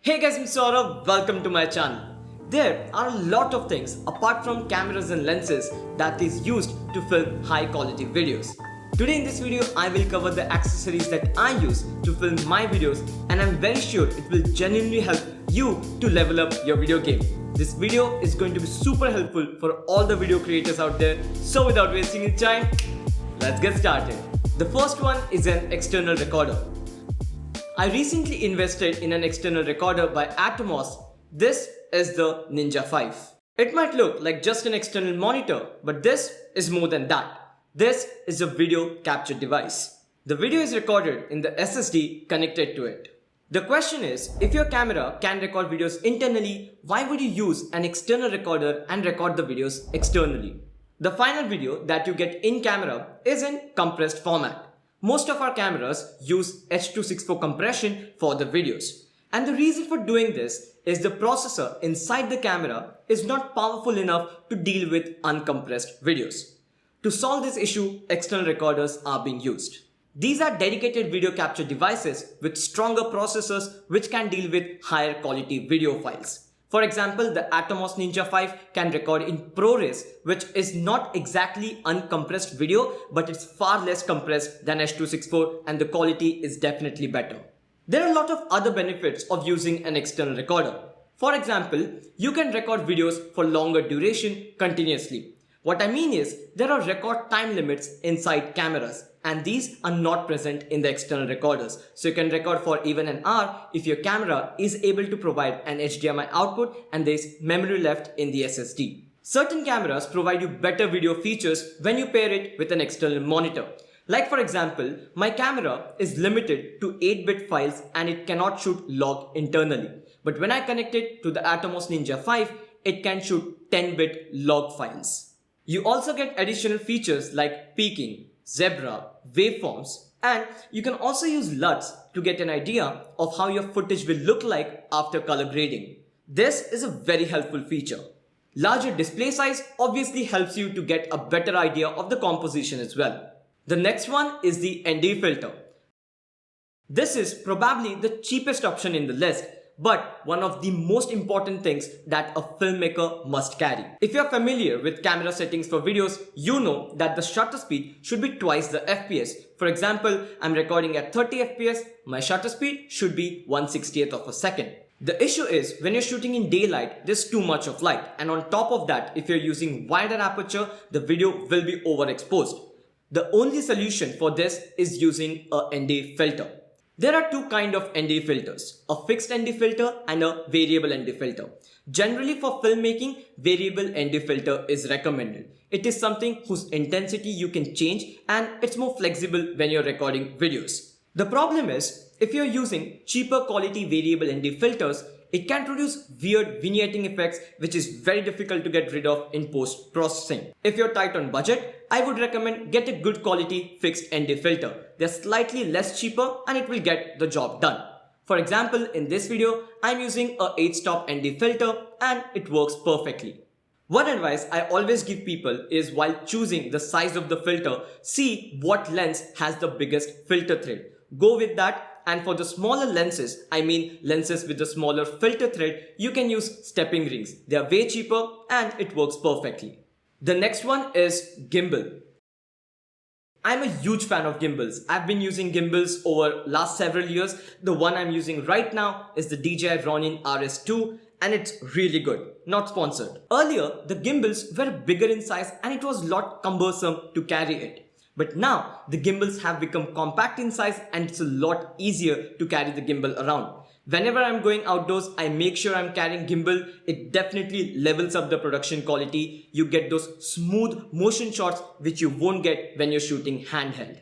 Hey guys, I'm Saurav, welcome to my channel. There are a lot of things apart from cameras and lenses that is used to film high quality videos. Today in this video, I will cover the accessories that I use to film my videos, and I'm very sure it will genuinely help you to level up your video game. This video is going to be super helpful for all the video creators out there, so without wasting your time, let's get started. The first one is an external recorder. I recently invested in an external recorder by Atomos. This is the Ninja 5. It might look like just an external monitor, but this is more than that. This is a video capture device. The video is recorded in the SSD connected to it. The question is, if your camera can record videos internally, why would you use an external recorder and record the videos externally? The final video that you get in camera is in compressed format. Most of our cameras use H.264 compression for the videos. And the reason for doing this is the processor inside the camera is not powerful enough to deal with uncompressed videos. To solve this issue, external recorders are being used. These are dedicated video capture devices with stronger processors which can deal with higher quality video files. For example, the Atomos Ninja 5 can record in ProRes, which is not exactly uncompressed video, but it's far less compressed than H.264 and the quality is definitely better. There are a lot of other benefits of using an external recorder. For example, you can record videos for longer duration continuously. What I mean is, there are record time limits inside cameras, and these are not present in the external recorders. So you can record for even an hour if your camera is able to provide an HDMI output and there is memory left in the SSD. Certain cameras provide you better video features when you pair it with an external monitor. Like for example, my camera is limited to 8-bit files and it cannot shoot log internally. But when I connect it to the Atomos Ninja 5, it can shoot 10-bit log files. You also get additional features like peaking, zebra, waveforms, and you can also use LUTs to get an idea of how your footage will look like after color grading. This is a very helpful feature. Larger display size obviously helps you to get a better idea of the composition as well. The next one is the ND filter. This is probably the cheapest option in the list, but one of the most important things that a filmmaker must carry. If you're familiar with camera settings for videos, you know that the shutter speed should be twice the FPS. For example, I'm recording at 30 FPS, my shutter speed should be 1/60th of a second. The issue is when you're shooting in daylight, there's too much of light, and on top of that, if you're using wider aperture, the video will be overexposed. The only solution for this is using a ND filter. There are two kinds of ND filters, a fixed ND filter and a variable ND filter. Generally for filmmaking, variable ND filter is recommended. It is something whose intensity you can change and it's more flexible when you're recording videos. The problem is, if you're using cheaper quality variable ND filters, it can produce weird vignetting effects which is very difficult to get rid of in post-processing. If you're tight on budget, I would recommend get a good quality fixed ND filter. They're slightly less cheaper and it will get the job done. For example, in this video, I'm using a 8-stop ND filter and it works perfectly. One advice I always give people is while choosing the size of the filter, see what lens has the biggest filter thread. Go with that. And for the smaller lenses, I mean lenses with the smaller filter thread, you can use stepping rings. They are way cheaper and it works perfectly. The next one is gimbal. I'm a huge fan of gimbals. I've been using gimbals over last several years. The one I'm using right now is the DJI Ronin RS2 and it's really good. Not sponsored. Earlier, the gimbals were bigger in size and it was a lot cumbersome to carry it. But now, the gimbals have become compact in size and it's a lot easier to carry the gimbal around. Whenever I'm going outdoors, I make sure I'm carrying gimbal. It definitely levels up the production quality. You get those smooth motion shots which you won't get when you're shooting handheld.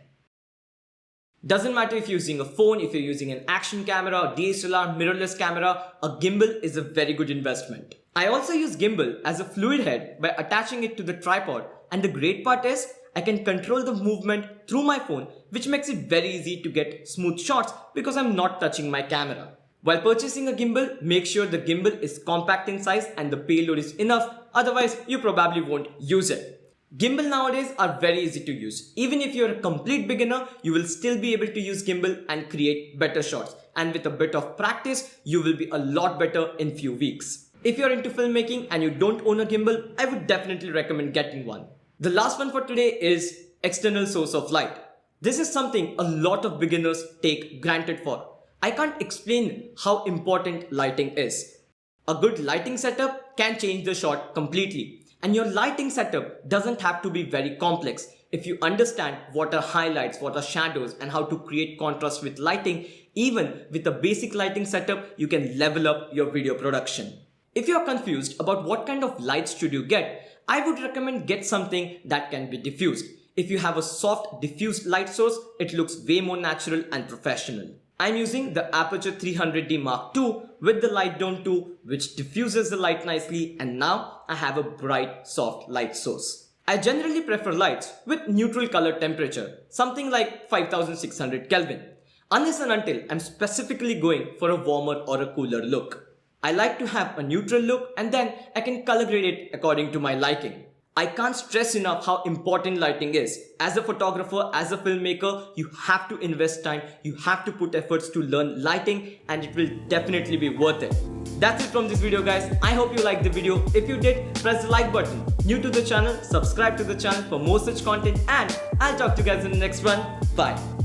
Doesn't matter if you're using a phone, if you're using an action camera, DSLR, mirrorless camera, a gimbal is a very good investment. I also use gimbal as a fluid head by attaching it to the tripod, and the great part is, I can control the movement through my phone, which makes it very easy to get smooth shots because I'm not touching my camera. While purchasing a gimbal, make sure the gimbal is compact in size and the payload is enough, otherwise you probably won't use it. Gimbal nowadays are very easy to use. Even if you're a complete beginner, you will still be able to use gimbal and create better shots. And with a bit of practice, you will be a lot better in few weeks. If you're into filmmaking and you don't own a gimbal, I would definitely recommend getting one. The last one for today is external source of light. This is something a lot of beginners take granted for. I can't explain how important lighting is. A good lighting setup can change the shot completely. And your lighting setup doesn't have to be very complex. If you understand what are highlights, what are shadows, and how to create contrast with lighting, even with a basic lighting setup, you can level up your video production. If you're confused about what kind of lights should you get, I would recommend get something that can be diffused. If you have a soft diffused light source, it looks way more natural and professional. I'm using the Aperture 300D Mark II with the Light Dome 2, which diffuses the light nicely, and now I have a bright soft light source. I generally prefer lights with neutral color temperature, something like 5600 Kelvin, unless and until I'm specifically going for a warmer or a cooler look. I like to have a neutral look and then I can color grade it according to my liking. I can't stress enough how important lighting is. As a photographer, as a filmmaker, you have to invest time, you have to put efforts to learn lighting, and it will definitely be worth it. That's it from this video, guys. I hope you liked the video. If you did, press the like button. New to the channel, subscribe to the channel for more such content, and I'll talk to you guys in the next one. Bye.